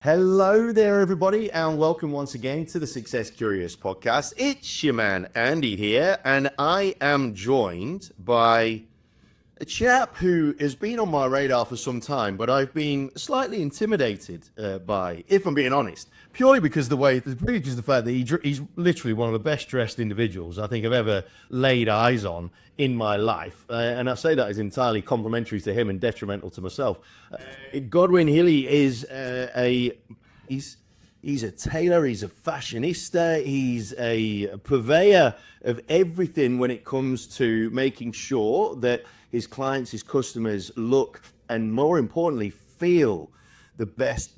Hello there, everybody, and welcome once again to the Success Curious podcast. It's your man, Andy, here, and I am joined by a chap who has been on my radar for some time, but I've been slightly intimidated by, if I'm being honest, purely because really just the fact that he's literally one of the best dressed individuals I think I've ever laid eyes on in my life. And I say that is entirely complimentary to him and detrimental to myself. Godwin Hili is he's a tailor, he's a fashionista, he's a purveyor of everything when it comes to making sure that his clients, his customers look, and more importantly, feel the best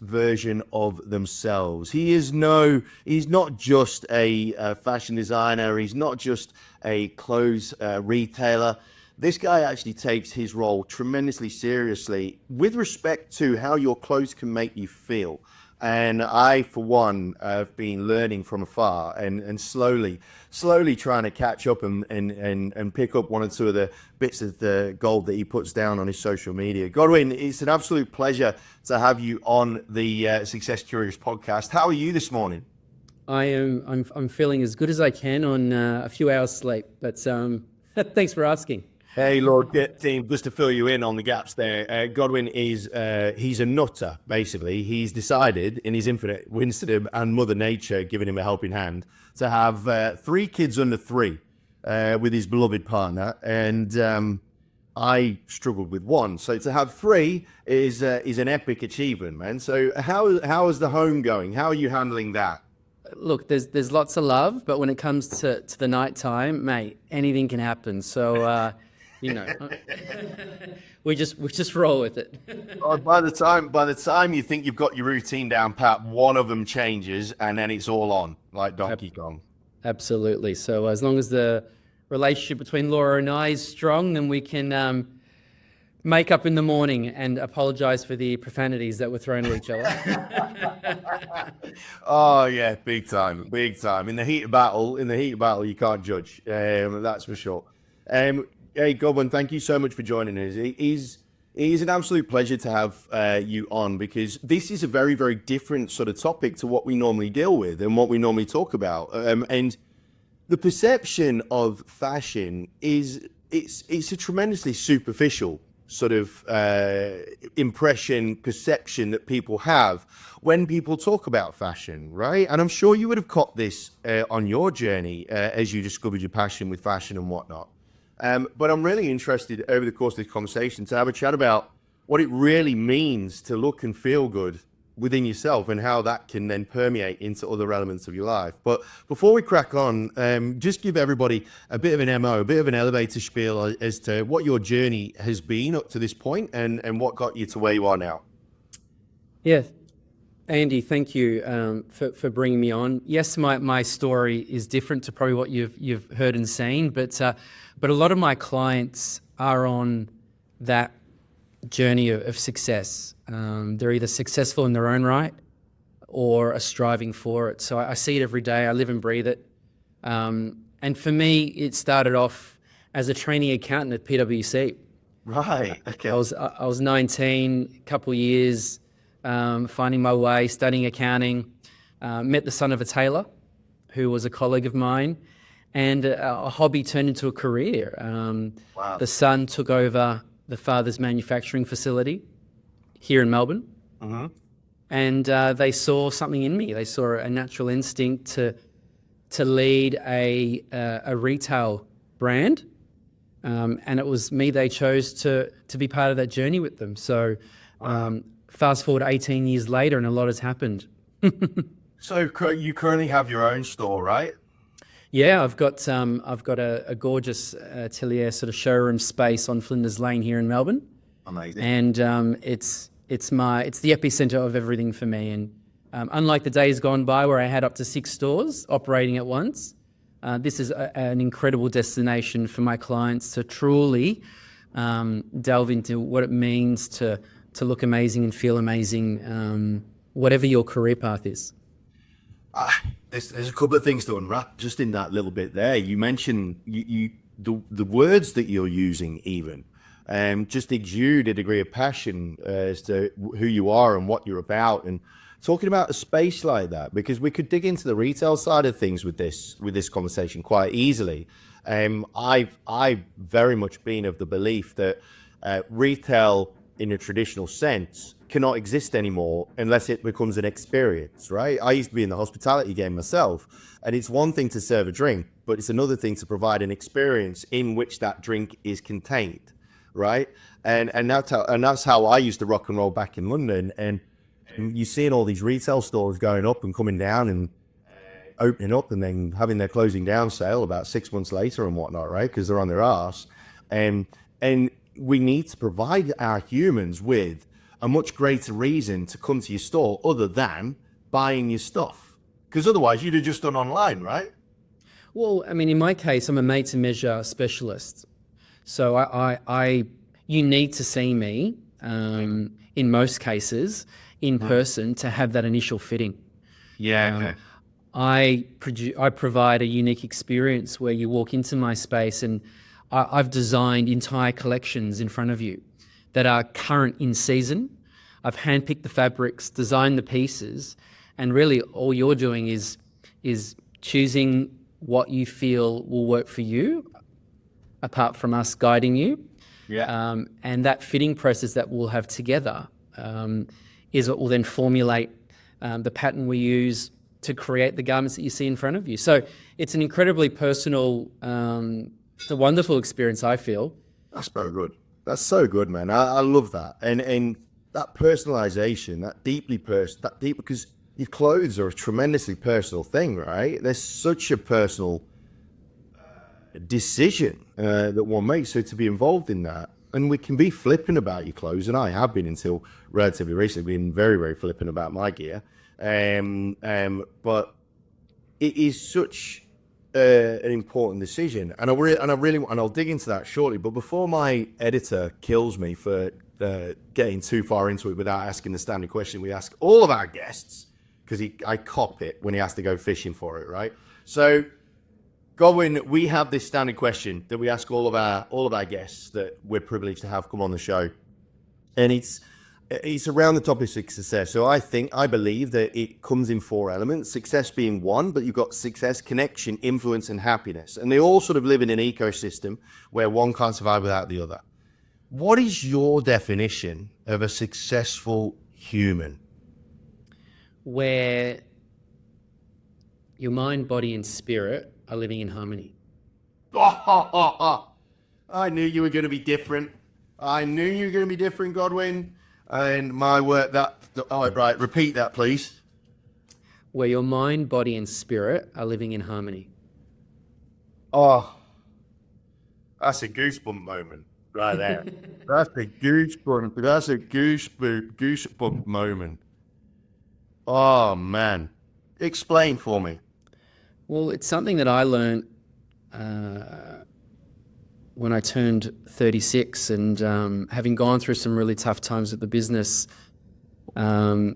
version of themselves. He's not just a fashion designer. He's not just a clothes retailer. This guy actually takes his role tremendously seriously with respect to how your clothes can make you feel. And I, for one, have been learning from afar and slowly trying to catch up and pick up one or two of the bits of the gold that he puts down on his social media. Godwin, it's an absolute pleasure to have you on the Success Curious podcast. How are you this morning? I'm feeling as good as I can on a few hours sleep, but thanks for asking. Hey, Lord team, just to fill you in on the gaps there, Godwin is, he's a nutter, basically. He's decided, in his infinite wisdom and Mother Nature giving him a helping hand, to have 3 kids under 3 with his beloved partner. And I struggled with 1. So to have 3 is an epic achievement, man. So how is the home going? How are you handling that? Look, there's lots of love, but when it comes to the night time, mate, anything can happen. So, we just roll with it. By the time you think you've got your routine down pat, one of them changes and then it's all on, like Donkey Kong. Absolutely. So as long as the relationship between Laura and I is strong, then we can make up in the morning and apologize for the profanities that were thrown at each other. Oh yeah, big time. In the heat of battle, you can't judge. That's for sure. Hey, Godwin, thank you so much for joining us. It is an absolute pleasure to have you on, because this is a very, very different sort of topic to what we normally deal with and what we normally talk about. And the perception of fashion it's a tremendously superficial sort of perception that people have when people talk about fashion, right? And I'm sure you would have caught this on your journey as you discovered your passion with fashion and whatnot. But I'm really interested over the course of this conversation to have a chat about what it really means to look and feel good within yourself and how that can then permeate into other elements of your life. But before we crack on, just give everybody a bit of an MO, a bit of an elevator spiel as to what your journey has been up to this point and what got you to where you are now. Yeah. Andy, thank you for bringing me on. Yes, my story is different to probably what you've heard and seen, but a lot of my clients are on that journey of success. They're either successful in their own right or are striving for it. So I see it every day. I live and breathe it. And for me, it started off as a trainee accountant at PwC. Right. Okay. I was 19, a couple of years. Finding my way, studying accounting, met the son of a tailor who was a colleague of mine, and a hobby turned into a career. Wow. The son took over the father's manufacturing facility here in Melbourne, and they saw something in me. They saw a natural instinct to lead a retail brand, and it was me they chose to be part of that journey with them. So. Wow. Fast forward 18 years later, and a lot has happened. So you currently have your own store, right? Yeah, I've got a gorgeous atelier sort of showroom space on Flinders Lane here in Melbourne. Amazing. And it's the epicenter of everything for me. And unlike the days gone by where I had up to 6 stores operating at once, this is an incredible destination for my clients to truly delve into what it means to look amazing and feel amazing, whatever your career path is. There's a couple of things to unwrap just in that little bit there. You mentioned the words that you're using even. just exude a degree of passion as to who you are and what you're about, and talking about a space like that, because we could dig into the retail side of things with this conversation quite easily. I've very much been of the belief that retail in a traditional sense cannot exist anymore unless it becomes an experience, right? I used to be in the hospitality game myself, and it's one thing to serve a drink, but it's another thing to provide an experience in which that drink is contained, right? And that's how I used to rock and roll back in London. And you're seeing all these retail stores going up and coming down and opening up and then having their closing down sale about 6 months later and whatnot, right? Because they're on their arse. And we need to provide our humans with a much greater reason to come to your store other than buying your stuff. Because otherwise you'd have just done online, right? Well, I mean, in my case, I'm a made-to-measure specialist. So you need to see me, in most cases, in person to have that initial fitting. Yeah. I provide a unique experience where you walk into my space and I've designed entire collections in front of you that are current in season. I've handpicked the fabrics, designed the pieces, and really all you're doing is choosing what you feel will work for you, apart from us guiding you. Yeah. And that fitting process that we'll have together is what will then formulate the pattern we use to create the garments that you see in front of you. So it's an incredibly personal, it's a wonderful experience, I feel. That's very good. That's so good, man. I love that. And that personalization, that deep, because your clothes are a tremendously personal thing, right? There's such a personal decision that one makes. So to be involved in that, and we can be flippant about your clothes, and I have been until relatively recently, been very, very flippant about my gear. But it is such an important decision, and I'll dig into that shortly. But before my editor kills me for getting too far into it without asking the standard question we ask all of our guests, because I cop it when he has to go fishing for it, right? So, Godwin, we have this standard question that we ask all of our guests that we're privileged to have come on the show, and it's around the topic of success. So I believe that it comes in 4 elements, success being one, but you've got success, connection, influence, and happiness. And they all sort of live in an ecosystem where one can't survive without the other. What is your definition of a successful human? Where your mind, body, and spirit are living in harmony. I knew you were going to be different. Godwin. And my word, right, repeat that, please. Where your mind, body, and spirit are living in harmony. Oh, that's a goosebump moment right there. That's a goosebump moment. Oh, man. Explain for me. Well, it's something that I learned when I turned 36, and having gone through some really tough times with the business, I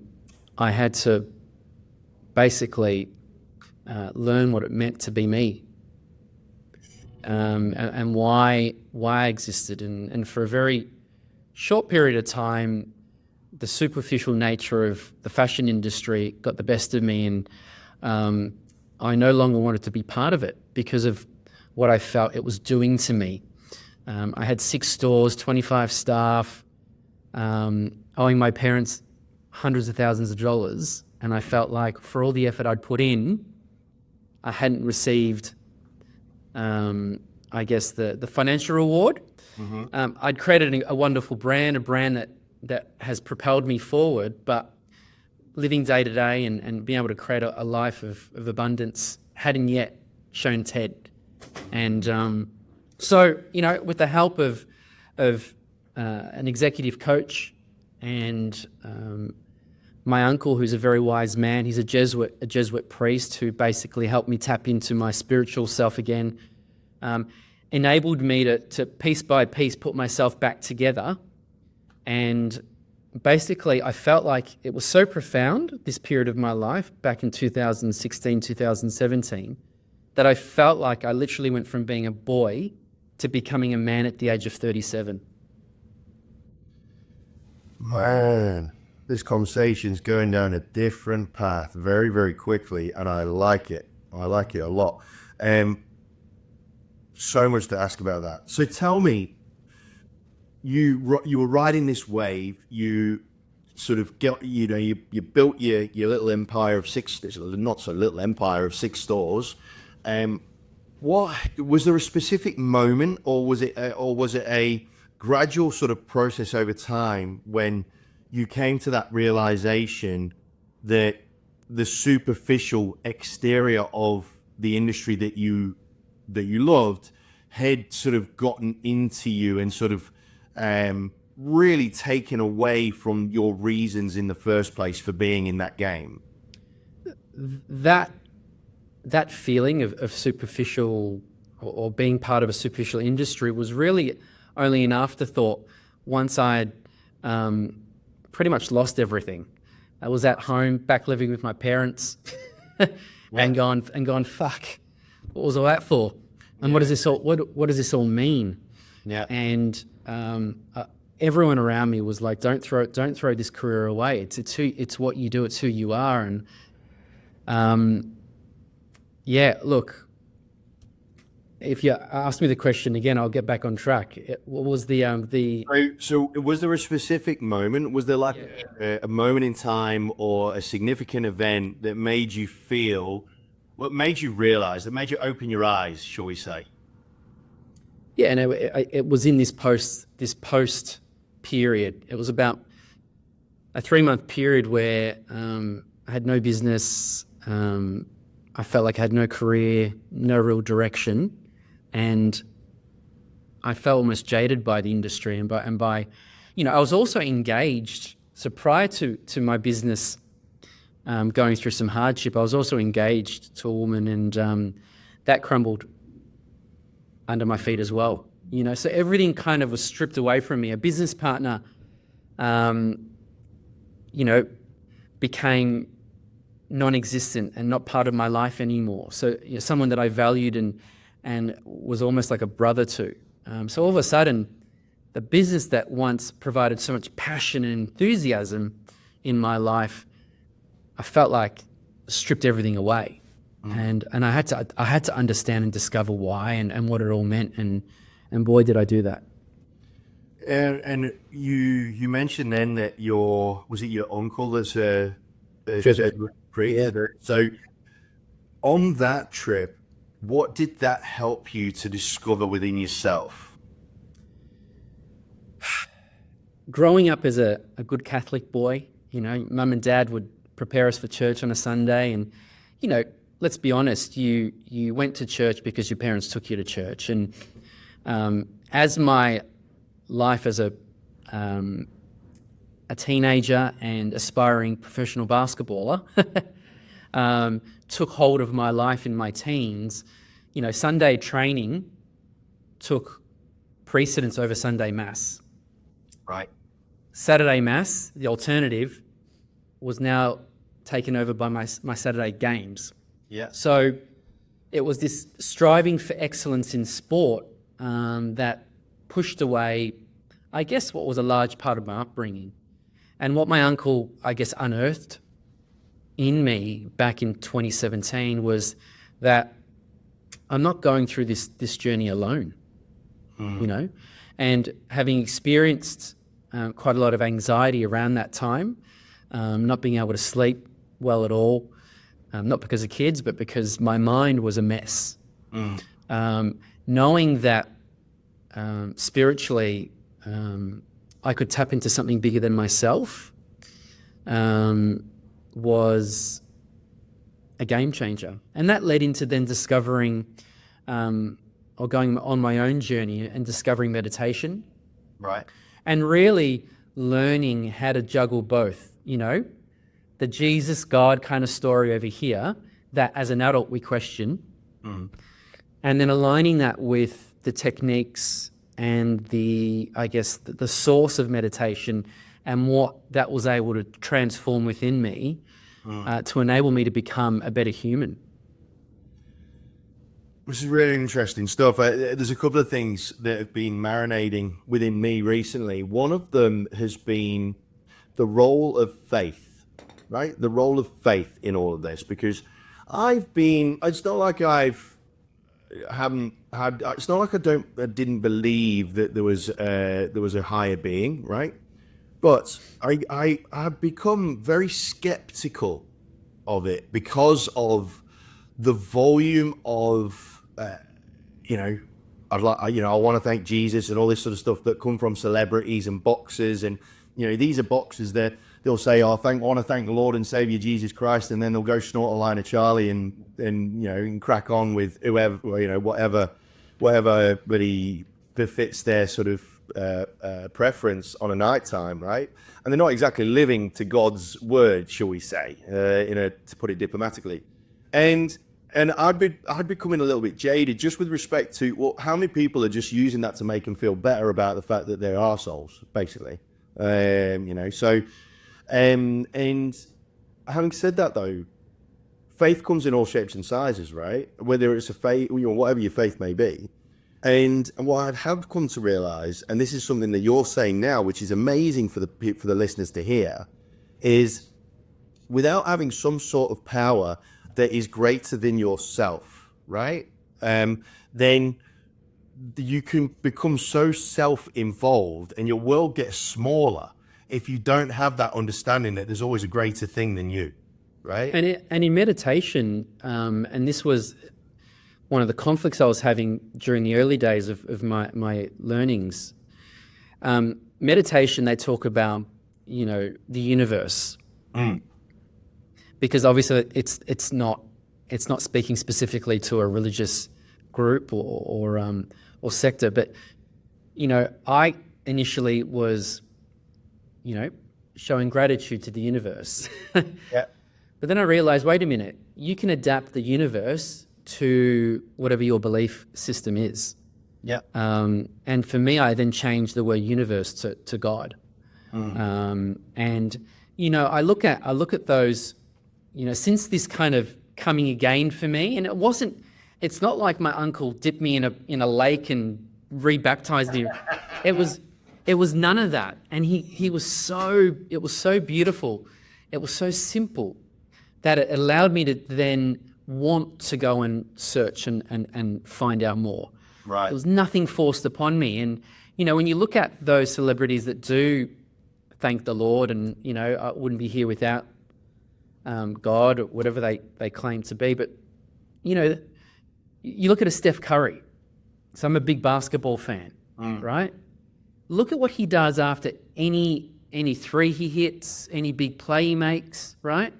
had to basically learn what it meant to be me, and why I existed. And for a very short period of time, the superficial nature of the fashion industry got the best of me, and I no longer wanted to be part of it because of what I felt it was doing to me. I had 6 stores, 25 staff, owing my parents hundreds of thousands of dollars, and I felt like for all the effort I'd put in, I hadn't received, I guess, the financial reward. Mm-hmm. I'd created a wonderful brand, that has propelled me forward, but living day to day and being able to create a life of abundance hadn't yet shown its head. And so, with the help of an executive coach and my uncle, who's a very wise man, he's a Jesuit priest who basically helped me tap into my spiritual self again, enabled me to piece by piece put myself back together. And basically, I felt like it was so profound, this period of my life, back in 2016, 2017, that I felt like I literally went from being a boy to becoming a man at the age of 37. Man, this conversation's going down a different path very, very quickly, and I like it. I like it a lot. So much to ask about that. So tell me, you were riding this wave. You sort of get, you built your little empire of six, not so little empire of 6 stores. What was there a specific moment, or was it a gradual sort of process over time when you came to that realization that the superficial exterior of the industry that you loved had sort of gotten into you and sort of really taken away from your reasons in the first place for being in that game? That feeling of superficial or being part of a superficial industry was really only an afterthought once I'd pretty much lost everything. I was at home, back living with my parents, and gone, fuck, what was all that for? And what does this all mean? Yeah. And everyone around me was like, don't throw this career away. It's what you do. It's who you are. And yeah, look, if you ask me the question again, I'll get back on track. What was So was there a specific moment? Was there like a moment in time or a significant event that made you feel, what made you realize, that made you open your eyes, shall we say? Yeah, and it was in this post period. It was about a 3-month period where I had no business. I felt like I had no career, no real direction, and I felt almost jaded by the industry and by, I was also engaged. So prior to my business going through some hardship, I was also engaged to a woman, and that crumbled under my feet as well. So everything kind of was stripped away from me. A business partner, became non-existent and not part of my life anymore. So someone that I valued and was almost like a brother to. So all of a sudden, the business that once provided so much passion and enthusiasm in my life, I felt like stripped everything away. And I had to understand and discover why and what it all meant, and boy did I do that. And you mentioned then that was it your uncle that's a Yeah. So on that trip, what did that help you to discover within yourself? Growing up as a good Catholic boy, mum and dad would prepare us for church on a Sunday, and let's be honest, you went to church because your parents took you to church. And as my life as a teenager and aspiring professional basketballer took hold of my life in my teens, Sunday training took precedence over Sunday mass. Right. Saturday mass, the alternative, was now taken over by my Saturday games. Yeah. So it was this striving for excellence in sport that pushed away, I guess, what was a large part of my upbringing. And what my uncle, I guess, unearthed in me back in 2017 was that I'm not going through this journey alone, and having experienced quite a lot of anxiety around that time, not being able to sleep well at all, not because of kids, but because my mind was a mess. Knowing that spiritually I could tap into something bigger than myself was a game changer. And that led into then discovering or going on my own journey and discovering meditation. Right. And really learning how to juggle both, the Jesus, God kind of story over here that as an adult we question, and then aligning that with the techniques and the source of meditation and what that was able to transform within me to enable me to become a better human. This is really interesting stuff. There's a couple of things that have been marinating within me recently. One of them has been the role of faith, right? The role of faith in all of this, because it's not like it's not like I didn't believe that there was a higher being, right? But I've become very skeptical of it because of the volume of, I want to thank Jesus and all this sort of stuff that come from celebrities and boxers. And, these are boxers that they'll say, I want to thank the Lord and Savior Jesus Christ. And then they'll go snort a line of Charli and crack on with whoever, whatever really befits their sort of preference on a night time, right? And they're not exactly living to God's word, shall we say, to put it diplomatically. And I'd becoming a little bit jaded just with respect to how many people are just using that to make them feel better about the fact that they're arseholes, basically. And having said that, though, faith comes in all shapes and sizes, right? Whether it's a faith, whatever your faith may be. And what I have come to realize, and this is something that you're saying now, which is amazing for the listeners to hear, is without having some sort of power that is greater than yourself, right? Then you can become so self-involved and your world gets smaller if you don't have that understanding that there's always a greater thing than you, right? And in meditation, and this was one of the conflicts I was having during the early days of my learnings. Meditation, they talk about, the universe. Because obviously it's not speaking specifically to a religious group or sector, but I initially was showing gratitude to the universe. Yeah. But then I realized, wait a minute, you can adapt the universe to whatever your belief system is. Yeah. And for me, I then changed the word universe to God. And I look at those. Since this kind of coming again for me, and it's not like my uncle dipped me in a lake and rebaptized me. It was none of that. And it was so beautiful. It was so simple that it allowed me to then want to go and search and find out more. Right. There was nothing forced upon me. And, when you look at those celebrities that do thank the Lord and, I wouldn't be here without God or whatever they claim to be. But, you look at a Steph Curry. So I'm a big basketball fan, right? Look at what he does after any three he hits, any big play he makes, right?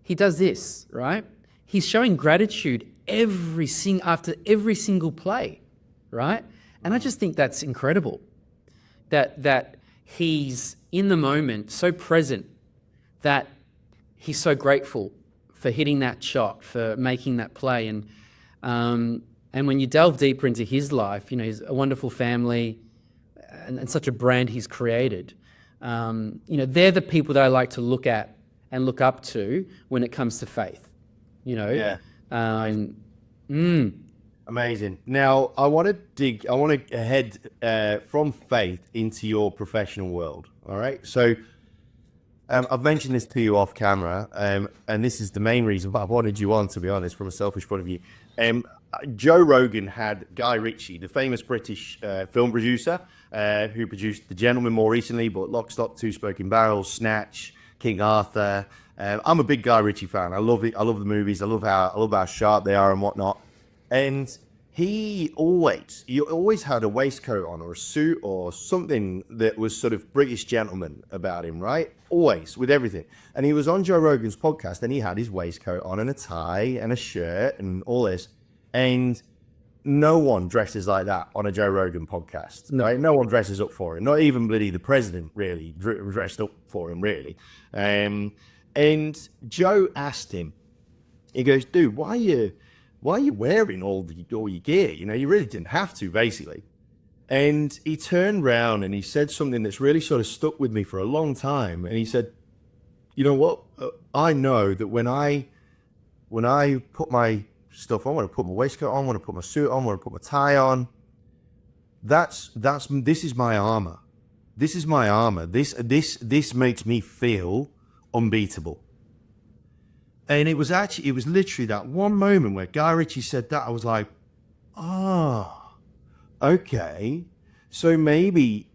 He does this, right? He's showing gratitude after every single play, right? And I just think that's incredible. That he's in the moment, so present, that he's so grateful for hitting that shot, for making that play. And when you delve deeper into his life, he's a wonderful family and such a brand he's created. They're the people that I like to look at and look up to when it comes to faith. Yeah. Amazing. Now, I want to head from faith into your professional world. All right. So I've mentioned this to you off camera, and this is the main reason why I wanted you on, to be honest, from a selfish point of view. Joe Rogan had Guy Ritchie, the famous British film producer, who produced The Gentleman more recently, but Lock, Stock, Two Smoking Barrels, Snatch, King Arthur. I'm a big Guy Ritchie fan. I love it. I love the movies. I love how sharp they are and whatnot. And he always had a waistcoat on or a suit or something that was sort of British gentleman about him, right? Always, with everything. And he was on Joe Rogan's podcast and he had his waistcoat on and a tie and a shirt and all this. And no one dresses like that on a Joe Rogan podcast, right? No one dresses up for him. Not even bloody the president really dressed up for him, really. And Joe asked him, he goes, dude, why are you wearing all your gear? You really didn't have to, basically. And he turned around and he said something that's really sort of stuck with me for a long time. And he said, you know what? I know that when I put my stuff on, when I put my waistcoat on, when I put my suit on, when I put my tie on, this is my armor. this is my armor. This makes me feel unbeatable. And it was literally that one moment where Guy Ritchie said that, I was like, okay. So maybe,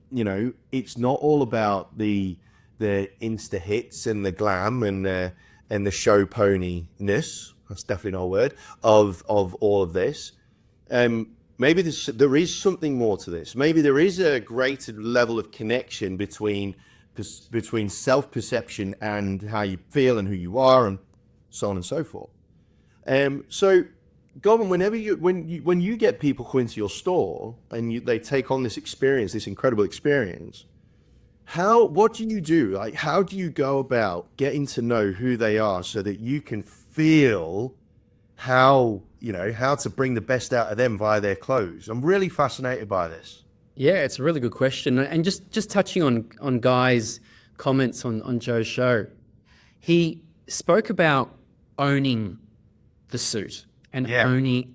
it's not all about the insta hits and the glam and the show pony-ness. That's definitely not a word of all of this. Maybe there is something more to this. Maybe there is a greater level of connection between self-perception and how you feel and who you are, and so on and so forth. So, Godwin, when you get people come into your store and they take on this experience, this incredible experience, what do you do? Like, how do you go about getting to know who they are so that you can feel how to bring the best out of them via their clothes? I'm really fascinated by this. Yeah, it's a really good question. And just touching on Guy's comments on Joe's show, he spoke about owning the suit and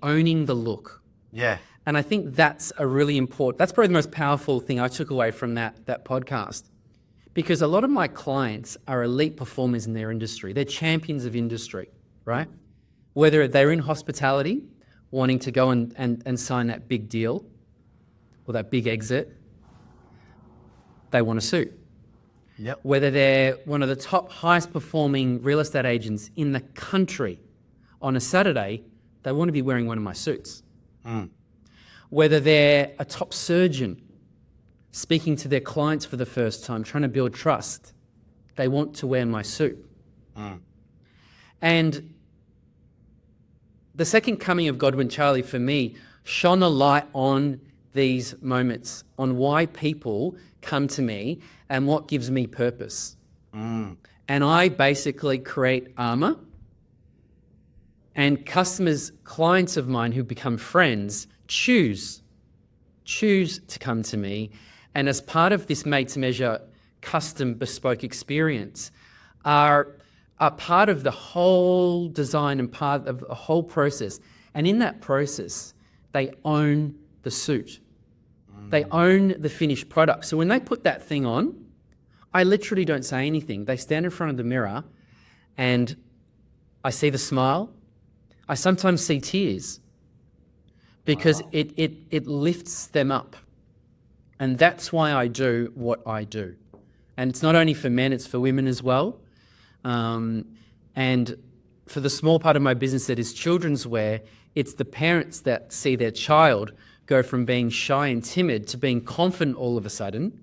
owning the look. Yeah. And I think that's that's probably the most powerful thing I took away from that podcast. Because a lot of my clients are elite performers in their industry. They're champions of industry, right? Whether they're in hospitality, wanting to go and sign that big deal or that big exit, they want a suit. Yep. Whether they're one of the top highest performing real estate agents in the country, on a Saturday, they want to be wearing one of my suits. Whether they're a top surgeon speaking to their clients for the first time, trying to build trust, they want to wear my suit. And the second coming of Godwin Charli for me shone a light on these moments, on why people come to me and what gives me purpose. And I basically create armor, and clients of mine who become friends choose to come to me. And as part of this made-to-measure, custom, bespoke experience, are part of the whole design and part of the whole process. And in that process, they own the suit. They own the finished product. So when they put that thing on, I literally don't say anything. They stand in front of the mirror and I see the smile. I sometimes see tears because it lifts them up. And that's why I do what I do. And it's not only for men, it's for women as well. And for the small part of my business that is children's wear, it's the parents that see their child go from being shy and timid to being confident all of a sudden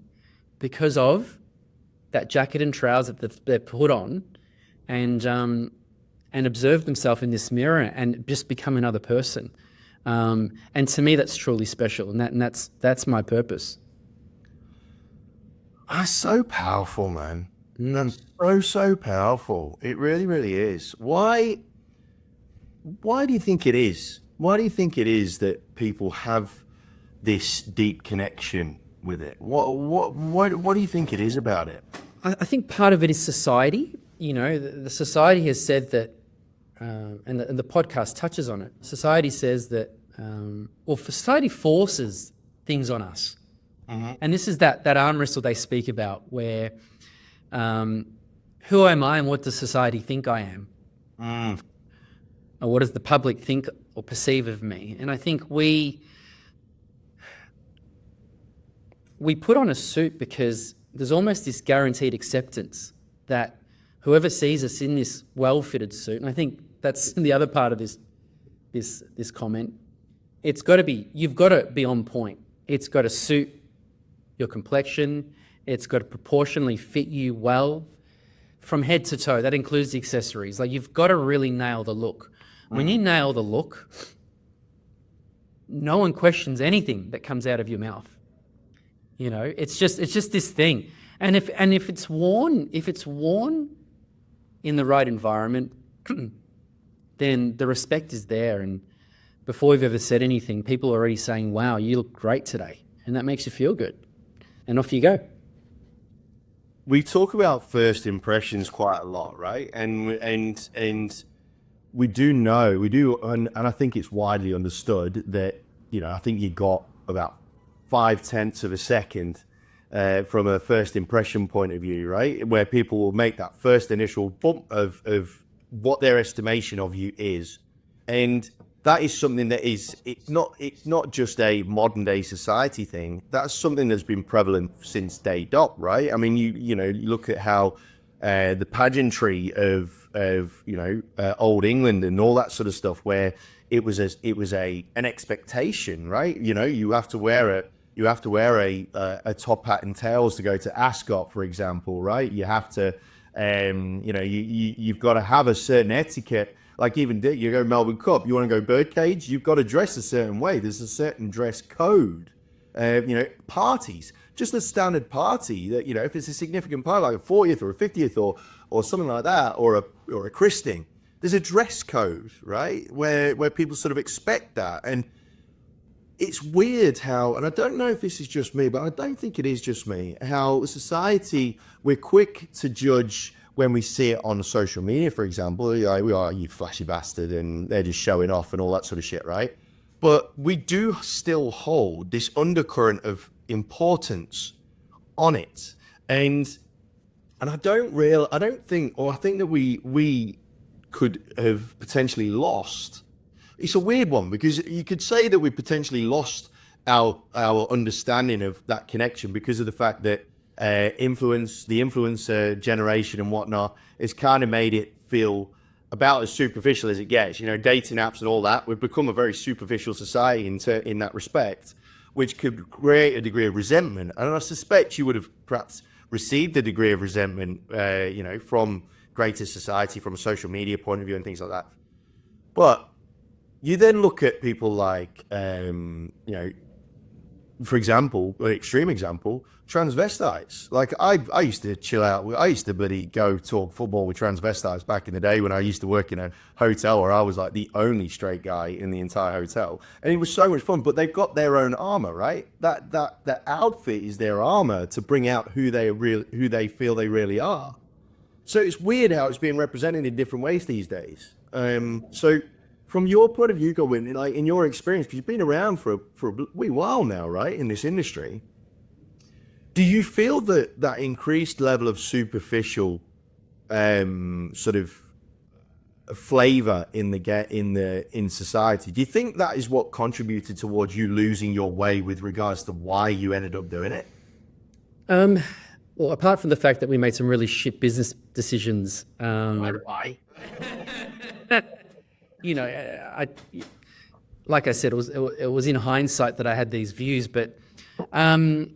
because of that jacket and trousers that they've put on and observe themselves in this mirror and just become another person. And to me, that's truly special, and that's my purpose. That's so powerful, man. That's so powerful. It really, really is. Why do you think it is? Why do you think it is that people have this deep connection with it? What do you think it is about it? I think part of it is society. The society has said that, and the podcast touches on it. Society says that, society forces things on us. And this is that arm wrestle they speak about where, who am I and what does society think I am? Or what does the public think or perceive of me? And I think we put on a suit because there's almost this guaranteed acceptance that whoever sees us in this well-fitted suit, and I think that's the other part of this comment, you've got to be on point. It's got to suit your complexion. It's got to proportionally fit you well from head to toe. That includes the accessories. Like, you've got to really nail the look. When you nail the look, no one questions anything that comes out of your mouth. It's just this thing. And if it's worn in the right environment, then the respect is there. And before we've ever said anything, people are already saying, "Wow, you look great today," and that makes you feel good. And off you go. We talk about first impressions quite a lot, right? And we do, and I think it's widely understood that, I think you got about 0.5 of a second from a first impression point of view, right? Where people will make that first initial bump of what their estimation of you is. And that is something that it's not just a modern day society thing. That's something that's been prevalent since day dot, right? I mean, you look at how the pageantry of old England and all that sort of stuff, where it was an expectation, right? You have to wear a top hat and tails to go to Ascot, for example, right? You have to, you've got to have a certain etiquette. Like even you go Melbourne Cup, you want to go birdcage, you've got to dress a certain way. There's a certain dress code. Parties, just a standard party that, if it's a significant party, like a 40th or a 50th or something like that, or a christening, there's a dress code, right? Where people sort of expect that. And it's weird how, and I don't know if this is just me, but I don't think it is just me, how society, we're quick to judge when we see it on social media, for example. We are, you flashy bastard, and they're just showing off and all that sort of shit, right? But we do still hold this undercurrent of importance on it. And I think that we could have potentially lost. It's a weird one, because you could say that we potentially lost our understanding of that connection because of the fact that the influencer generation and whatnot has kind of made it feel about as superficial as it gets. Dating apps and all that, we've become a very superficial society in that respect, which could create a degree of resentment. And I suspect you would have perhaps received a degree of resentment, from greater society, from a social media point of view and things like that. But you then look at people like, for example, an extreme example, transvestites. Like I used to chill out. I used to bloody go talk football with transvestites back in the day when I used to work in a hotel where I was like the only straight guy in the entire hotel, and it was so much fun. But they've got their own armor, right? That outfit is their armor to bring out who they feel they really are. So it's weird how it's being represented in different ways these days. So from your point of view, Godwin, like in your experience, because you've been around for a wee while now, right, in this industry, do you feel that increased level of superficial sort of flavor in society? Do you think that is what contributed towards you losing your way with regards to why you ended up doing it? Well, apart from the fact that we made some really shit business decisions, Why? Like I said, it was in hindsight that I had these views, but I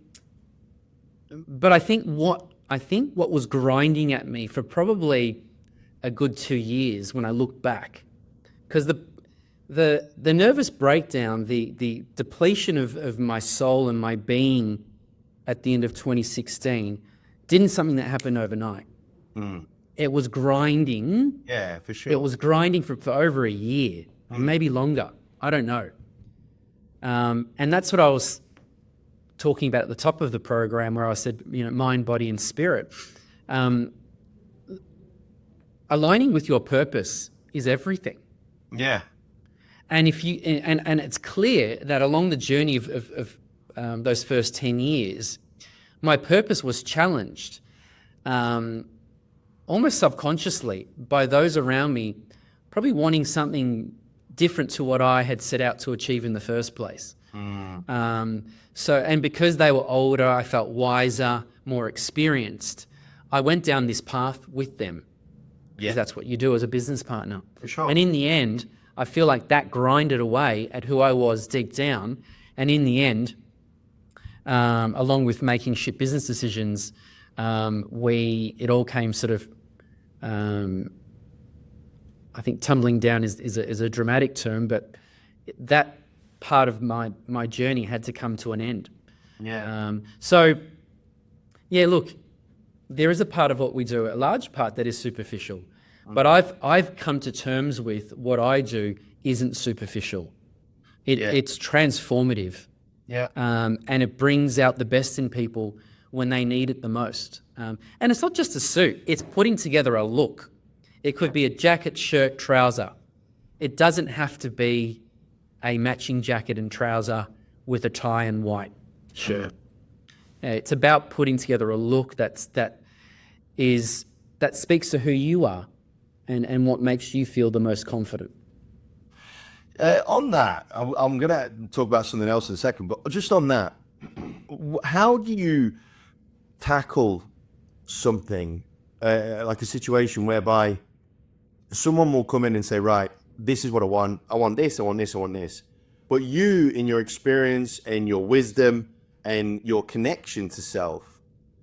think what was grinding at me for probably a good 2 years when I look back, because the nervous breakdown, the depletion of my soul and my being at the end of 2016 didn't something that happened overnight. It was grinding. Yeah, for sure. It was grinding for over a year, maybe longer. I don't know. And that's what I was talking about at the top of the program, where I said, mind, body, and spirit. Aligning with your purpose is everything. Yeah. And if you and it's clear that along the journey of those first 10 years, my purpose was challenged, almost subconsciously, by those around me, probably wanting something different to what I had set out to achieve in the first place. And because they were older, I felt wiser, more experienced. I went down this path with them. Yeah, because that's what you do as a business partner. For sure. And in the end, I feel like that grinded away at who I was deep down. And in the end, along with making shit business decisions, it all came sort of, I think tumbling down is a dramatic term, but that part of my journey had to come to an end. Yeah. Look, there is a part of what we do, a large part that is superficial, but I've come to terms with what I do isn't superficial. It's transformative. Yeah. And it brings out the best in people when they need it the most. And it's not just a suit, it's putting together a look. It could be a jacket, shirt, trouser. It doesn't have to be a matching jacket and trouser with a tie and white shirt. It's about putting together a look that speaks to who you are and what makes you feel the most confident. On that, I'm going to talk about something else in a second, but just on that, how do you tackle something like a situation whereby someone will come in and say, right, this is what I want this, I want this, I want this. But you, in your experience and your wisdom and your connection to self,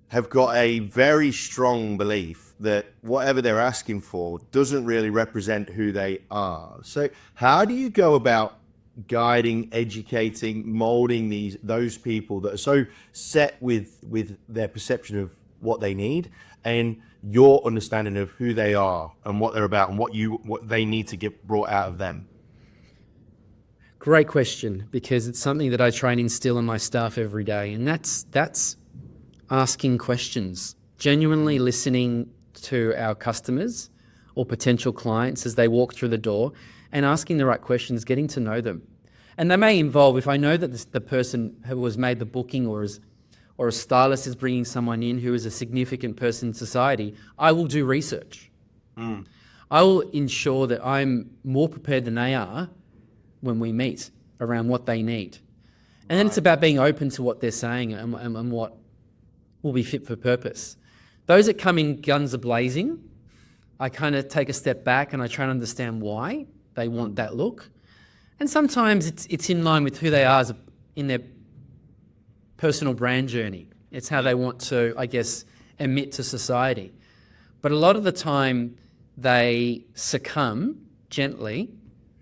have got a very strong belief that whatever they're asking for doesn't really represent who they are. So how do you go about guiding, educating, molding those people that are so set with their perception of what they need and your understanding of who they are and what they're about and what they need to get brought out of them? Great question, because it's something that I try and instill in my staff every day, and that's asking questions, genuinely listening to our customers or potential clients as they walk through the door and asking the right questions, getting to know them. And they may involve, if I know that the person who has made the booking or a stylist is bringing someone in who is a significant person in society, I will do research. I will ensure that I'm more prepared than they are when we meet around what they need. And then it's about being open to what they're saying and what will be fit for purpose. Those that come in guns a-blazing, I kind of take a step back and I try and understand why they want that look. And sometimes it's in line with who they are in their personal brand journey. It's how they want to, I guess, emit to society. But a lot of the time they succumb gently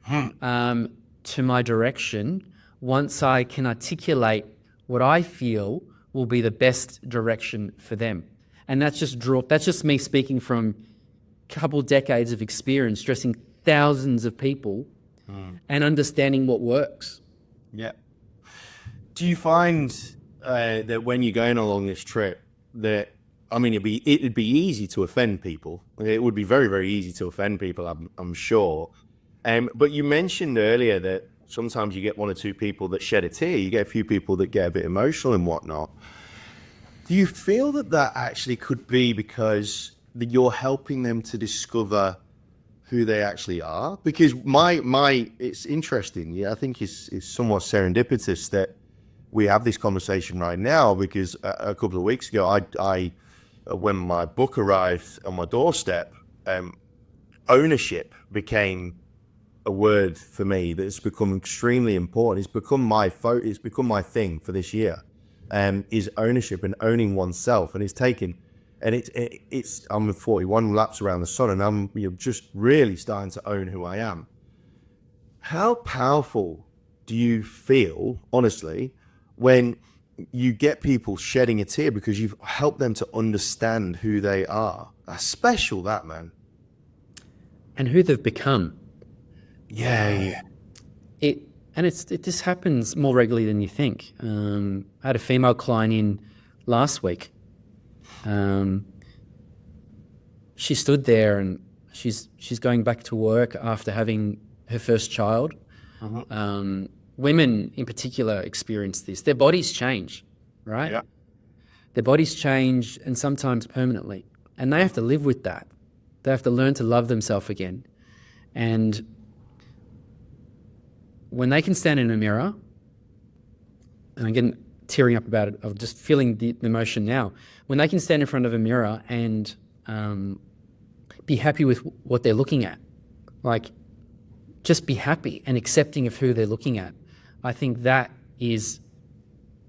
to my direction once I can articulate what I feel will be the best direction for them. And that's just me speaking from a couple decades of experience, dressing thousands of people and understanding what works. Yeah. Do you find that when you're going along this trip that, I mean, it'd be easy to offend people. It would be very, very easy to offend people, I'm sure. But you mentioned earlier that sometimes you get one or two people that shed a tear. You get a few people that get a bit emotional and whatnot. Do you feel that actually could be because you're helping them to discover who they actually are? Because it's interesting. Yeah, I think it's somewhat serendipitous that we have this conversation right now, because a couple of weeks ago, I when my book arrived on my doorstep, ownership became a word for me that's become extremely important. It's become my thing for this year, is ownership and owning oneself. And I'm 41 laps around the sun, and I'm just really starting to own who I am. How powerful do you feel, honestly, when you get people shedding a tear because you've helped them to understand who they are? That's special, that, man. And who they've become. Yeah. This happens more regularly than you think. I had a female client in last week. She stood there and she's going back to work after having her first child. Women in particular experience this. Their bodies change, right? Yeah. Their bodies change, and sometimes permanently. And they have to live with that. They have to learn to love themselves again. And when they can stand in a mirror, and I'm getting tearing up about it, of just feeling the emotion now, when they can stand in front of a mirror and be happy with what they're looking at, like just be happy and accepting of who they're looking at, I think that is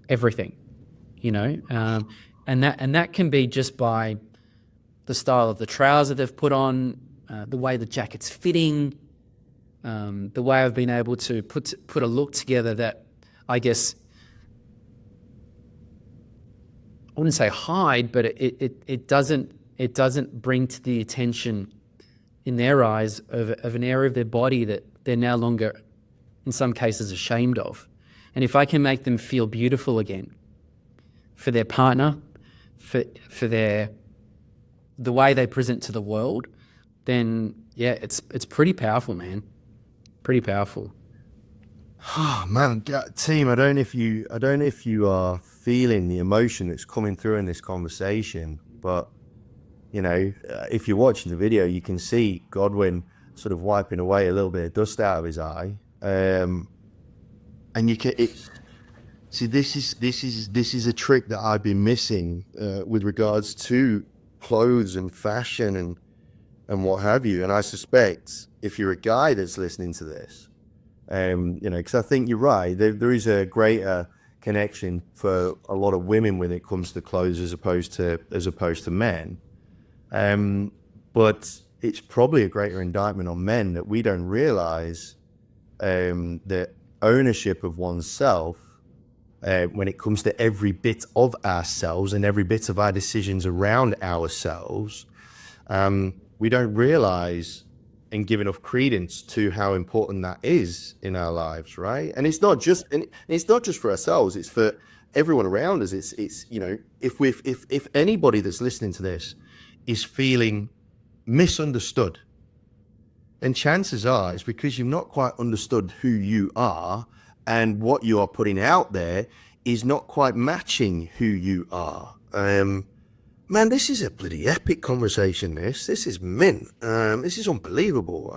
everything, and that can be just by the style of the trouser they've put on, the way the jacket's fitting, the way I've been able to put a look together that, I guess, I wouldn't say hide, but it doesn't bring to the attention in their eyes of an area of their body that they're no longer, in some cases, ashamed of. And if I can make them feel beautiful again for their partner, for the way they present to the world, then yeah, it's pretty powerful, man. Pretty powerful. Oh man, team, I don't know if you are feeling the emotion that's coming through in this conversation. But, you know, if you're watching the video, you can see Godwin sort of wiping away a little bit of dust out of his eye. And you can, see, this is a trick that I've been missing with regards to clothes and fashion and what have you. And I suspect if you're a guy that's listening to this, you know, because I think you're right, there is a greater connection for a lot of women when it comes to clothes as opposed to men. But it's probably a greater indictment on men that we don't realize that ownership of oneself, when it comes to every bit of ourselves and every bit of our decisions around ourselves, we don't realize and give enough credence to how important that is in our lives, right? And it's not just for ourselves; it's for everyone around us. It's you know, if anybody that's listening to this is feeling misunderstood, then chances are it's because you've not quite understood who you are, and what you are putting out there is not quite matching who you are. Man, this is a bloody epic conversation, this is mint. This is unbelievable.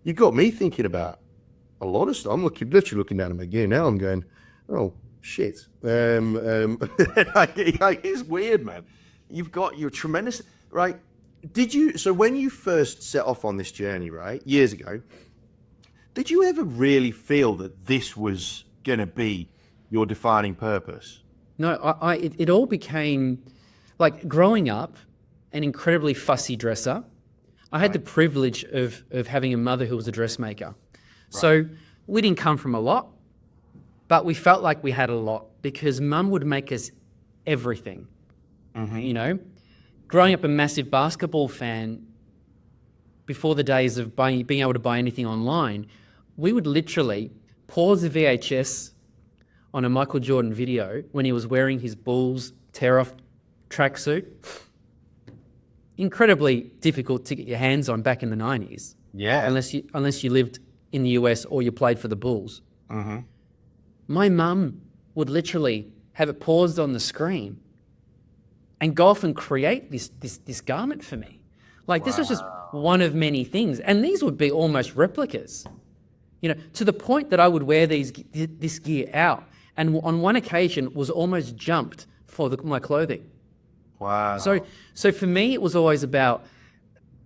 You got me thinking about a lot of stuff. I'm literally looking down at my gear now. I'm going, oh, shit. It's weird, man. You're tremendous, right? So when you first set off on this journey, right, years ago, did you ever really feel that this was going to be your defining purpose? No, it all became, like, growing up, an incredibly fussy dresser. I had the privilege of having a mother who was a dressmaker. Right. So we didn't come from a lot, but we felt like we had a lot because mum would make us everything. Mm-hmm. You know, growing up a massive basketball fan, before the days of being able to buy anything online, we would literally pause the VHS on a Michael Jordan video when he was wearing his Bulls tear-off tracksuit. Incredibly difficult to get your hands on back in the 90s. Yeah. Unless you lived in the US or you played for the Bulls. Mm-hmm. My mum would literally have it paused on the screen and go off and create this garment for me. Like, this was just one of many things. And these would be almost replicas, you know, to the point that I would wear this gear out. And on one occasion was almost jumped for my clothing. Wow. So for me, it was always about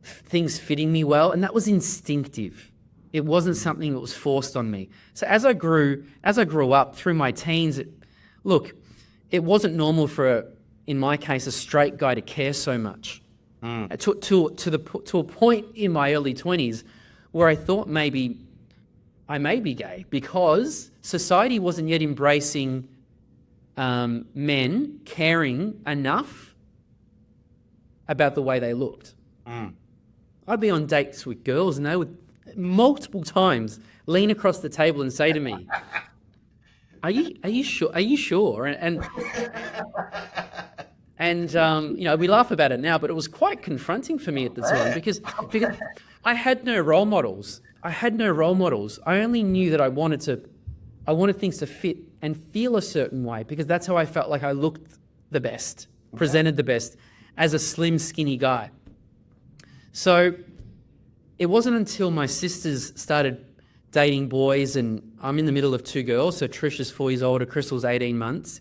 things fitting me well, and that was instinctive. It wasn't something that was forced on me. So as I grew up through my teens, it wasn't normal for, in my case, a straight guy to care so much. To a point in my early 20s where I thought maybe I may be gay because society wasn't yet embracing men caring enough about the way they looked. I'd be on dates with girls and they would multiple times lean across the table and say to me, are you sure? Are you sure? And you know, we laugh about it now, but it was quite confronting for me at the time because I had no role models. I only knew that I wanted things to fit and feel a certain way because that's how I felt like I looked the best, presented the best as a slim, skinny guy. So it wasn't until my sisters started dating boys, and I'm in the middle of two girls, so Trisha's 4 years older, Crystal's 18 months,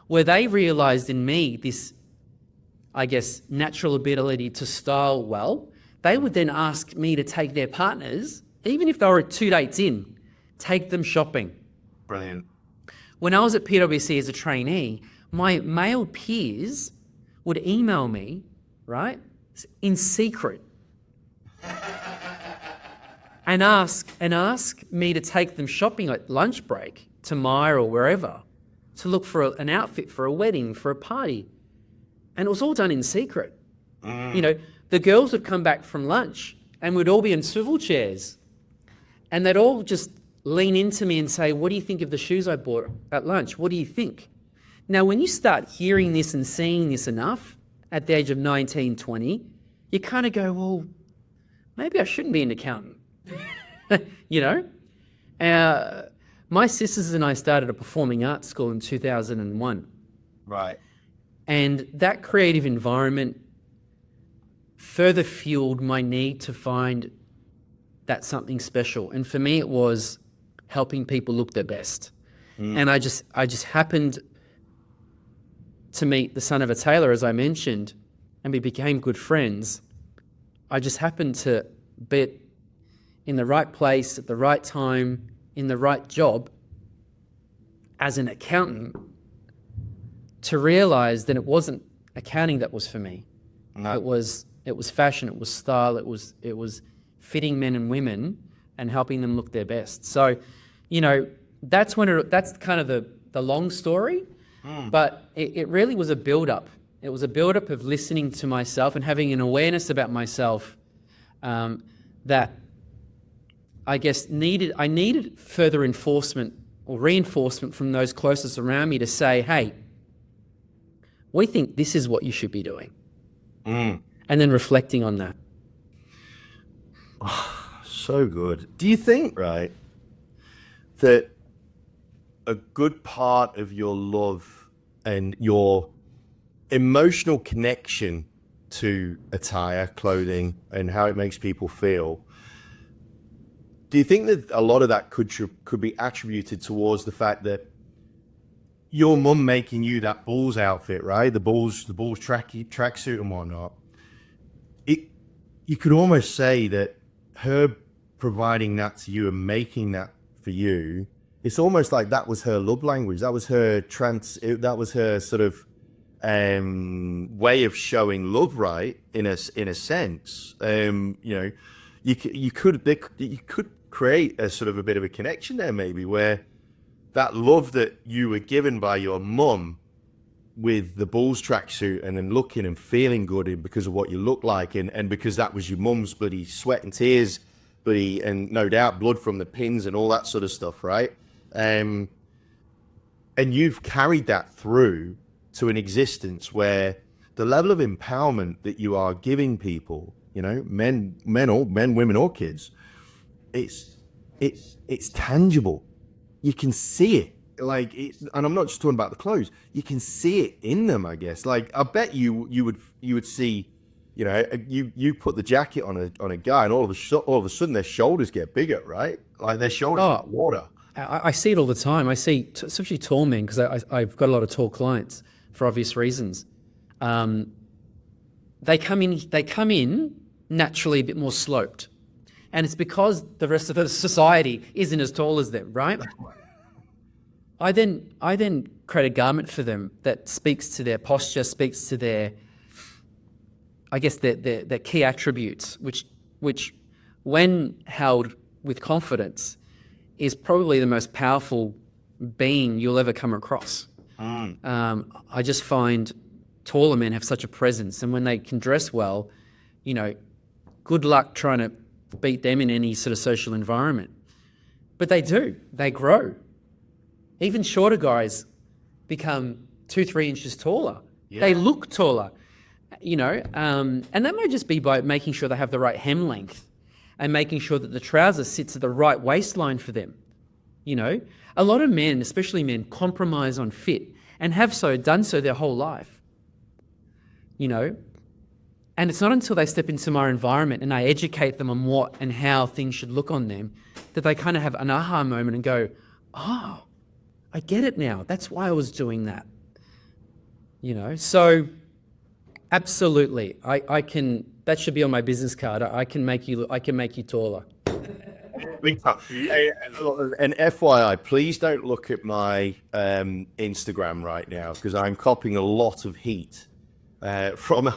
where they realized in me this, I guess, natural ability to style well. They would then ask me to take their partners, even if they were 2 dates in, take them shopping. Brilliant. When I was at PwC as a trainee, my male peers would email me, right, in secret, and ask me to take them shopping at lunch break to Myer or wherever to look for an outfit for a wedding, for a party. And it was all done in secret. You know, the girls would come back from lunch and we'd all be in swivel chairs and they'd all just lean into me and say, what do you think of the shoes I bought at lunch? What do you think? Now, when you start hearing this and seeing this enough at the age of 19, 20, you kind of go, well, maybe I shouldn't be an accountant. You know? My sisters and I started a performing arts school in 2001. Right. And that creative environment further fueled my need to find that something special. And for me, it was helping people look their best. And I just happened to meet the son of a tailor, as I mentioned, and we became good friends. I just happened to be in the right place at the right time, in the right job as an accountant, to realize that it wasn't accounting that was for me. No. It was fashion, it was style, it was fitting men and women and helping them look their best. So, that's kind of the long story, but it really was a build-up. It was a build-up of listening to myself and having an awareness about myself that I guess I needed further enforcement or reinforcement from those closest around me to say, hey, we think this is what you should be doing. And then reflecting on that. So good. Do you think, right, that a good part of your love and your emotional connection to attire, clothing, and how it makes people feel, do you think that a lot of that could be attributed towards the fact that your mum making you that Bulls outfit, right? The Bulls tracksuit and whatnot. You could almost say that her providing that to you and making that for you, it's almost like that was her love language. That was her sort of way of showing love, right? In a sense, you could create a sort of a bit of a connection there, maybe, where that love that you were given by your mum with the Bulls tracksuit and then looking and feeling good because of what you look like and because that was your mum's bloody sweat and tears, bloody, and no doubt blood from the pins and all that sort of stuff, right? And you've carried that through to an existence where the level of empowerment that you are giving people, men, women, or kids, it's tangible. You can see it, and I'm not just talking about the clothes. You can see it in them, I guess. Like, I bet you would see, you put the jacket on a guy, and all of a sudden their shoulders get bigger, right? Like their shoulders like water. I see it all the time. I see, especially tall men, because I've got a lot of tall clients for obvious reasons. They come in naturally a bit more sloped. And it's because the rest of the society isn't as tall as them, right? I then create a garment for them that speaks to their posture, speaks to their key attributes, which when held with confidence is probably the most powerful being you'll ever come across. I just find taller men have such a presence, and when they can dress well, good luck trying to beat them in any sort of social environment. But they do. They grow. Even shorter guys become 2-3 inches taller. Yeah. They look taller, and that might just be by making sure they have the right hem length and making sure that the trouser sits at the right waistline for them. A lot of men, especially men, compromise on fit and have done so their whole life. And it's not until they step into my environment and I educate them on what and how things should look on them that they kind of have an aha moment and go, oh, I get it now. That's why I was doing that. So absolutely, I can, that should be on my business card. I can make you taller. And FYI, please don't look at my Instagram right now, because I'm copping a lot of heat from...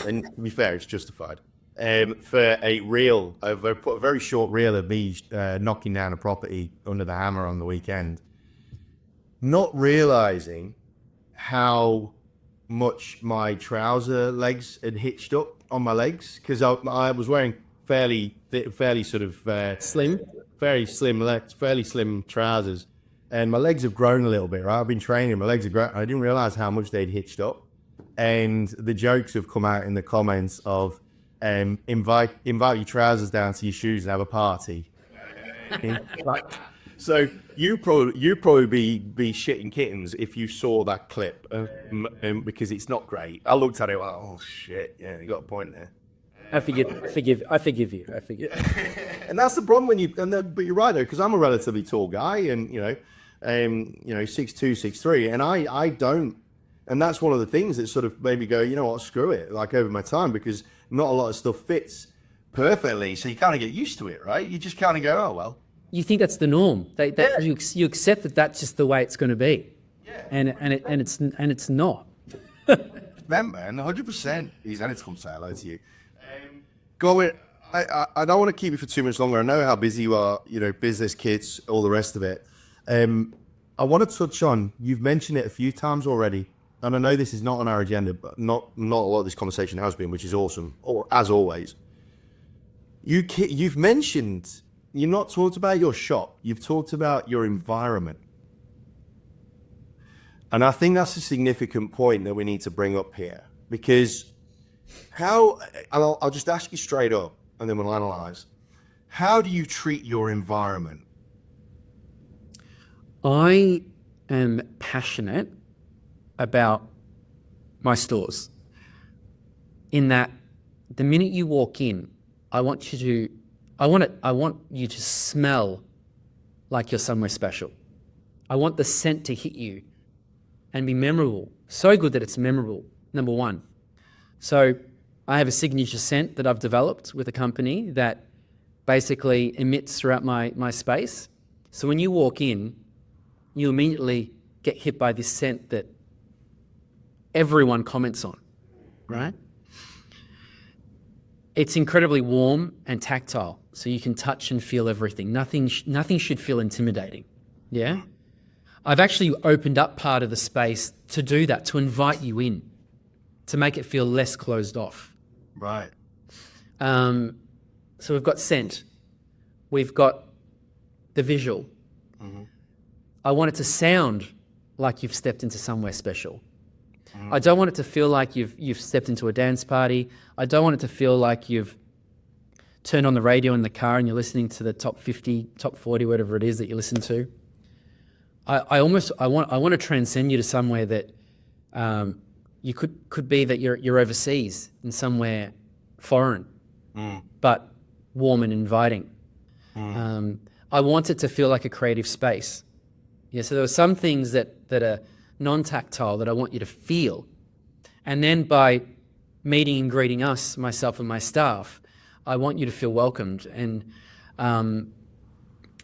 And to be fair, it's justified. For a reel, I've put a very short reel of me knocking down a property under the hammer on the weekend, not realizing how much my trouser legs had hitched up on my legs, because I was wearing fairly sort of slim legs, fairly slim trousers, and my legs have grown a little bit. Right, I've been training, my legs have grown. I didn't realize how much they'd hitched up. And the jokes have come out in the comments of invite your trousers down to your shoes and have a party. So you probably be shitting kittens if you saw that clip, because it's not great. I looked at it like, oh shit, yeah, you got a point there. I forgive you. And that's the problem when but you're right though, because I'm a relatively tall guy, and 6'2", 6'3", and I don't, and that's one of the things that sort of made me go, you know what, screw it, like over my time, because not a lot of stuff fits perfectly, so you kind of get used to it, right? You just kind of go, oh well. You think that's the norm. You accept that that's just the way it's going to be, and it's not. Man, 100%. He's and it's come to say hello to you. Godwin, I don't want to keep you for too much longer. I know how busy you are, business, kids, all the rest of it. I want to touch on, you've mentioned it a few times already, and I know this is not on our agenda, but not a lot of this conversation has been, which is awesome, or as always. You've mentioned, you've not talked about your shop, you've talked about your environment. And I think that's a significant point that we need to bring up here, because I'll just ask you straight up, and then we'll analyze. How do you treat your environment? I am passionate about my stores, in that the minute you walk in, I want you to smell like you're somewhere special. I want the scent to hit you and be memorable. So good that it's memorable, number one. So I have a signature scent that I've developed with a company that basically emits throughout my space. So when you walk in, you immediately get hit by this scent that everyone comments on, right? It's incredibly warm and tactile, so you can touch and feel everything. Nothing should feel intimidating, yeah? I've actually opened up part of the space to do that, to invite you in, to make it feel less closed off. Right. So we've got scent. We've got the visual. Mm-hmm. I want it to sound like you've stepped into somewhere special. Mm-hmm. I don't want it to feel like you've stepped into a dance party. I don't want it to feel like you've turned on the radio in the car and you're listening to the top 50, top 40, whatever it is that you listen to. I want to transcend you to somewhere that you could be that you're overseas in somewhere foreign, but warm and inviting. I want it to feel like a creative space. Yeah, so there are some things that are non-tactile that I want you to feel. And then by meeting and greeting us, myself and my staff, I want you to feel welcomed. And,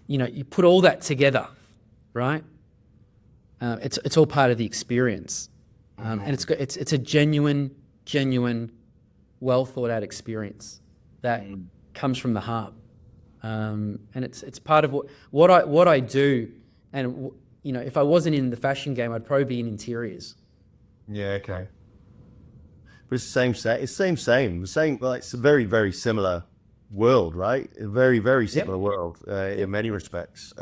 you put all that together, right? It's all part of the experience. And it's a genuine, well thought out experience that comes from the heart. And it's part of what I do. And if I wasn't in the fashion game, I'd probably be in interiors. Yeah, okay. But it's the same. Well, it's a very, very similar world, right? A very, very similar world in many respects.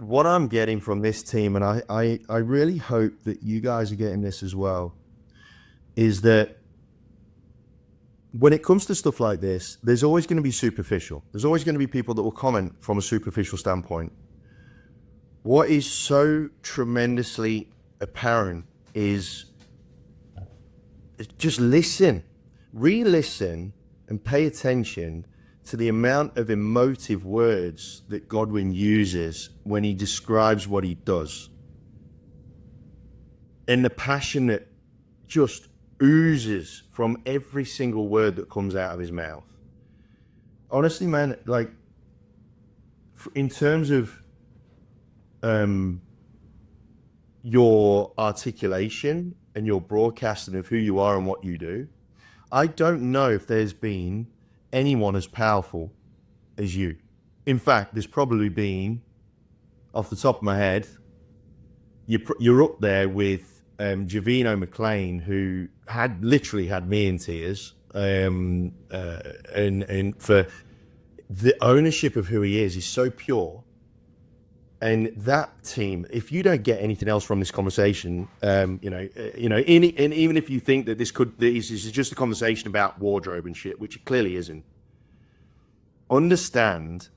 What I'm getting from this team, and I really hope that you guys are getting this as well, is that when it comes to stuff like this, there's always going to be superficial. There's always going to be people that will comment from a superficial standpoint. What is so tremendously apparent is just listen, re-listen, and pay attention to the amount of emotive words that Godwin uses when he describes what he does. And the passion that just oozes from every single word that comes out of his mouth. Honestly, man, like, in terms of your articulation and your broadcasting of who you are and what you do, I don't know if there's been anyone as powerful as you. In fact, there's probably been, off the top of my head, you're up there with Javino McLean, who literally had me in tears, and for the ownership of who he is so pure. And that team, if you don't get anything else from this conversation, and even if you think that this is just a conversation about wardrobe and shit, which it clearly isn't, understand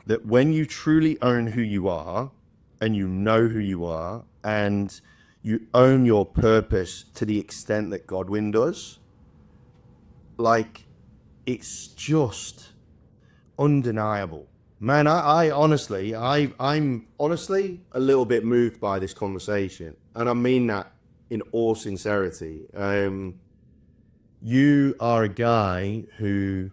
that when you truly own who you are, and you know who you are, and you own your purpose to the extent that Godwin does, like, it's just undeniable. Man, I'm honestly a little bit moved by this conversation, and I mean that in all sincerity. You are a guy who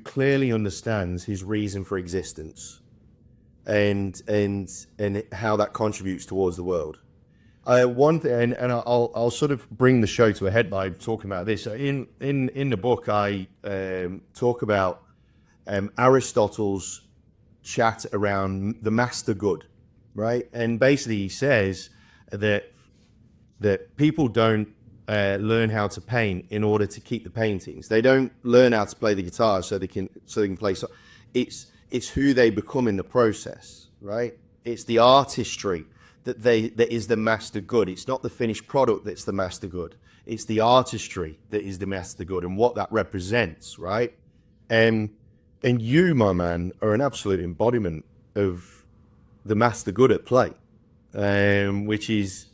clearly understands his reason for existence, and how that contributes towards the world. One thing, and I'll sort of bring the show to a head by talking about this. In the book, I talk about Aristotle's chat around the master good, right? And basically, he says that people don't learn how to paint in order to keep the paintings. They don't learn how to play the guitar so they can play. So it's who they become in the process, right? It's the artistry that is the master good. It's not the finished product that's the master good. It's the artistry that is the master good and what that represents, right? And you, my man, are an absolute embodiment of the master good at play, which is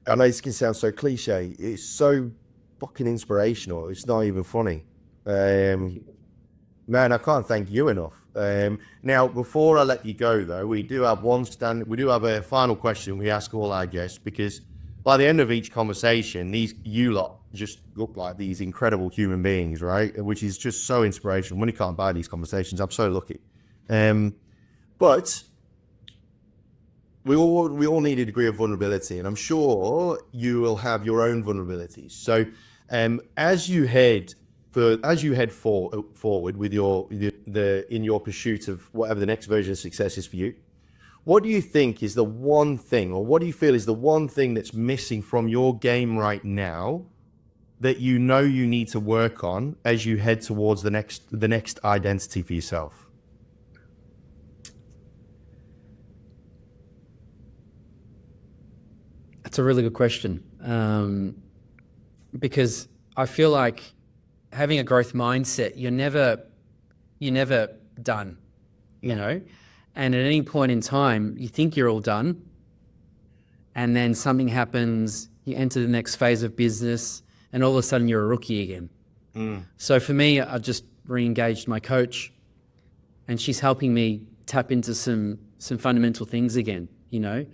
I know this can sound so cliche. It's so fucking inspirational. It's not even funny. Man, I can't thank you enough. Now, before I let you go, though, we do have a final question we ask all our guests, because by the end of each conversation, you lot just look like these incredible human beings, right? Which is just so inspirational. Money can't buy these conversations. I'm so lucky. But we all need a degree of vulnerability, and I'm sure you will have your own vulnerabilities. So, as you head forward with in your pursuit of whatever the next version of success is for you, what do you think is the one thing, or what do you feel is the one thing that's missing from your game right now that you know you need to work on as you head towards the next identity for yourself? That's a really good question, because I feel like having a growth mindset, you're never done, you know? And at any point in time, you think you're all done, and then something happens, you enter the next phase of business, and all of a sudden you're a rookie again. So for me, I just re-engaged my coach, and she's helping me tap into some fundamental things again, you know?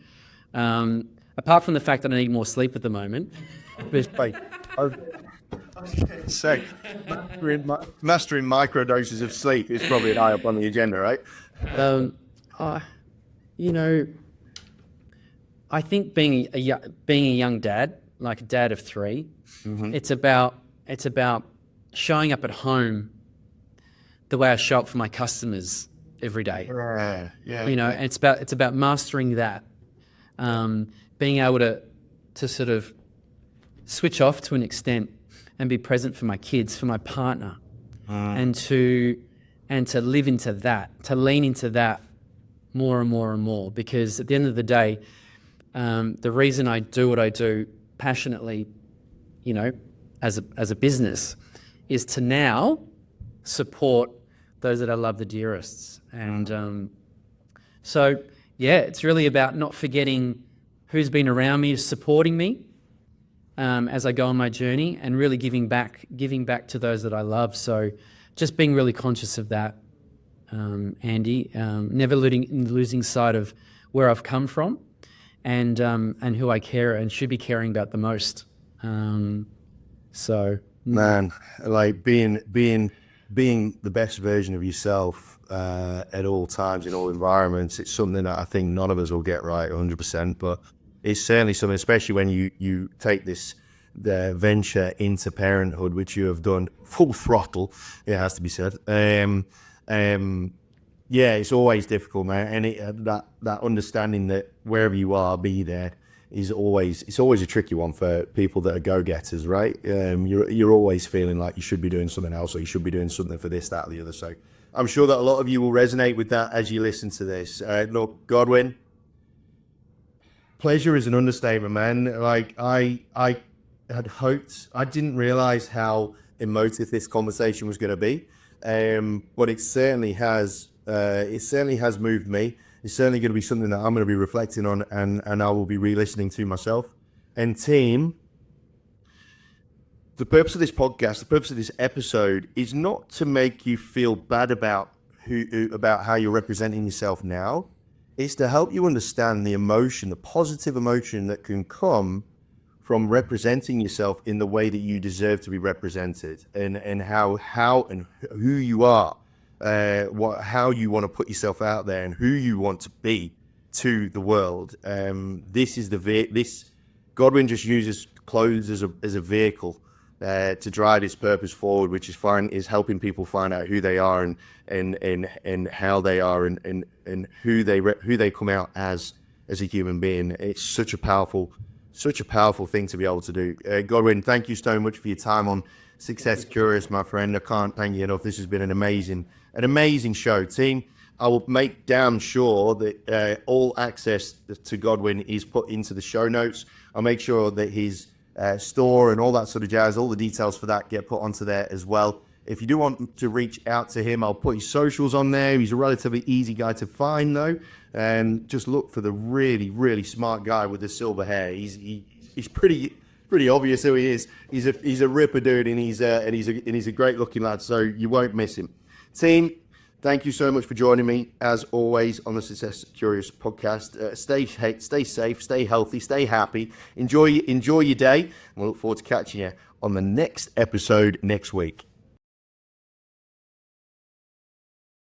Apart from the fact that I need more sleep at the moment. Wait, say, mastering microdoses of sleep is probably high up on the agenda, right? You know, I think being a young dad, like a dad of three, it's about showing up at home the way I show up for my customers every day. Yeah. You know, and it's about mastering that. Being able to sort of switch off to an extent and be present for my kids, for my partner, and to live into that, to lean into that more and more and more. Because at the end of the day, the reason I do what I do passionately, you know, as a business, is to now support those that I love the dearest. And so, yeah, it's really about not forgetting who's been around me, supporting me as I go on my journey, and really giving back to those that I love. So just being really conscious of that, Andy, never losing sight of where I've come from, and who I care and should be caring about the most. Man, like being the best version of yourself at all times in all environments, it's something that I think none of us will get right 100%, but it's certainly something, especially when you take the venture into parenthood, which you have done full throttle, it has to be said. Yeah, it's always difficult, man, and that understanding that wherever you are, be there, it's always a tricky one for people that are go-getters, right? You're always feeling like you should be doing something else, or you should be doing something for this, that, or the other. So I'm sure that a lot of you will resonate with that as you listen to this. Look, Godwin, pleasure is an understatement, man. Like I had hoped, I didn't realize how emotive this conversation was going to be. but it certainly has moved me. It's certainly going to be something that I'm going to be reflecting on, and I will be re-listening to myself. And team, the purpose of this podcast, the purpose of this episode is not to make you feel bad about how you're representing yourself now. It's to help you understand the emotion, the positive emotion that can come from representing yourself in the way that you deserve to be represented, and how and who you are, how you want to put yourself out there, and who you want to be to the world. Godwin just uses clothes as a vehicle to drive his purpose forward, which is helping people find out who they are and how they are and who they come out as a human being. It's such a powerful thing to be able to do. Godwin, thank you so much for your time on Success Curious, my friend. I can't thank you enough. This has been an amazing show, team. I will make damn sure that all access to Godwin is put into the show notes. I'll make sure that his store and all that sort of jazz, all the details for that get put onto there as well. If you do want to reach out to him, I'll put his socials on there. He's a relatively easy guy to find, though, and just look for the really, really smart guy with the silver hair. He's pretty obvious who he is. He's a ripper dude, and he's a great looking lad. So you won't miss him. Team, thank you so much for joining me as always on the Success Curious podcast. Stay safe, stay healthy, stay happy. Enjoy your day, and we'll look forward to catching you on the next episode next week.